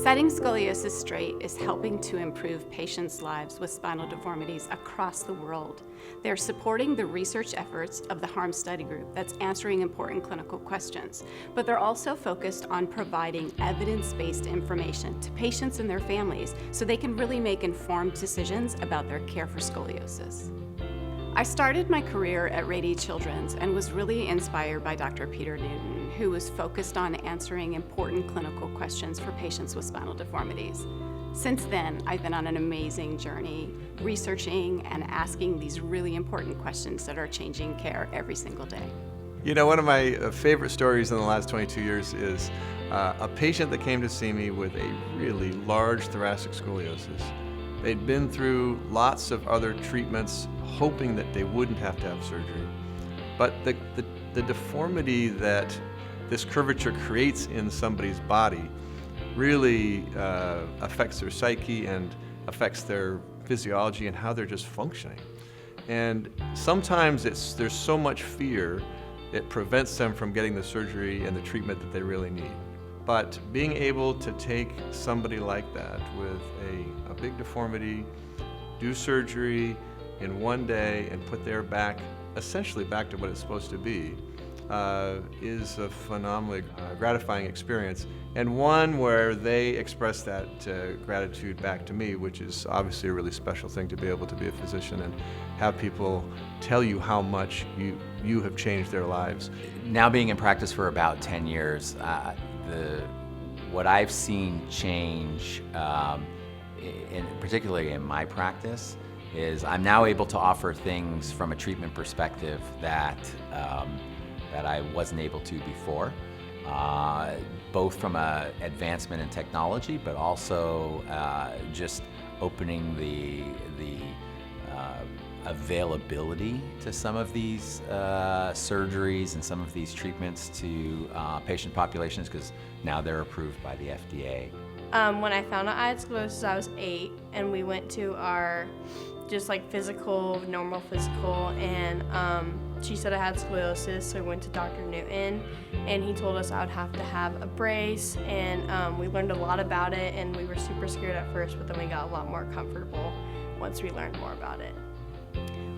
Setting Scoliosis Straight is helping to improve patients' lives with spinal deformities across the world. They're supporting the research efforts of the HARM study group that's answering important clinical questions, but they're also focused on providing evidence-based information to patients and their families so they can really make informed decisions about their care for scoliosis. I started my career at Rady Children's and was really inspired by Dr. Peter Newton, who was focused on answering important clinical questions for patients with spinal deformities. Since then, I've been on an amazing journey, researching and asking these really important questions that are changing care every single day. You know, one of my favorite stories in the last 22 years is a patient that came to see me with a really large thoracic scoliosis. They'd been through lots of other treatments, hoping that they wouldn't have to have surgery. But the deformity that this curvature creates in somebody's body really affects their psyche and affects their physiology and how they're just functioning. And sometimes there's so much fear, it prevents them from getting the surgery and the treatment that they really need. But being able to take somebody like that with a big deformity, do surgery in one day and put their back essentially back to what it's supposed to be is a phenomenally gratifying experience, and one where they express that gratitude back to me, which is obviously a really special thing to be able to be a physician and have people tell you how much you have changed their lives. Now being in practice for about 10 years, what I've seen change, particularly in my practice, is I'm now able to offer things from a treatment perspective that I wasn't able to before, both from an advancement in technology, but also just opening the availability to some of these surgeries and some of these treatments to patient populations, because now they're approved by the FDA. When I found out I had scoliosis, I was 8, and we went to our just like normal physical, and she said I had scoliosis, so we went to Dr. Newton, and he told us I would have to have a brace, and we learned a lot about it, and we were super scared at first, but then we got a lot more comfortable once we learned more about it.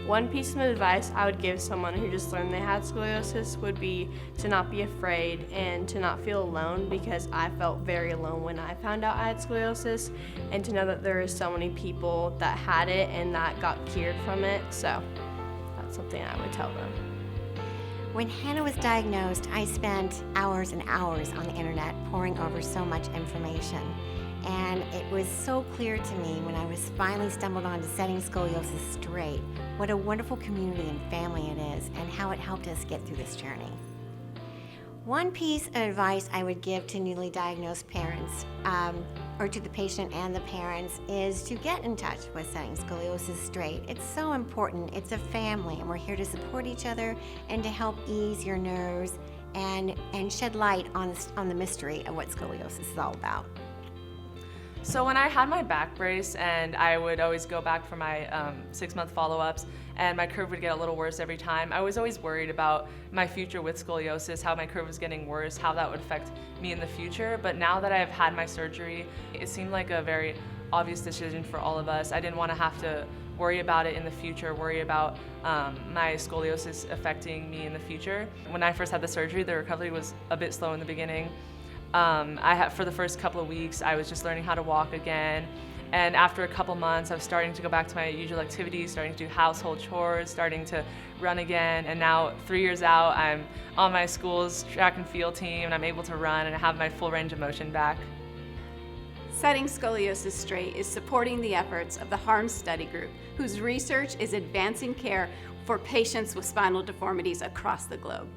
One piece of advice I would give someone who just learned they had scoliosis would be to not be afraid and to not feel alone, because I felt very alone when I found out I had scoliosis, and to know that there is so many people that had it and that got cured from it. So that's something I would tell them. When Hannah was diagnosed, I spent hours and hours on the internet poring over so much information. And it was so clear to me when I was finally stumbled onto Setting Scoliosis Straight what a wonderful community and family it is, and how it helped us get through this journey. One piece of advice I would give to newly diagnosed parents, or to the patient and the parents, is to get in touch with Setting Scoliosis Straight. It's so important. It's a family, and we're here to support each other and to help ease your nerves and shed light on the mystery of what scoliosis is all about. So when I had my back brace, and I would always go back for my 6-month follow-ups, and my curve would get a little worse every time, I was always worried about my future with scoliosis, how my curve was getting worse, how that would affect me in the future. But now that I've had my surgery, it seemed like a very obvious decision for all of us. I didn't want to have to worry about it in the future, worry about my scoliosis affecting me in the future. When I first had the surgery, the recovery was a bit slow in the beginning. For the first couple of weeks, I was just learning how to walk again. And after a couple months, I was starting to go back to my usual activities, starting to do household chores, starting to run again. And now, 3 years out, I'm on my school's track and field team, and I'm able to run, and I have my full range of motion back. Setting Scoliosis Straight is supporting the efforts of the HARM study group, whose research is advancing care for patients with spinal deformities across the globe.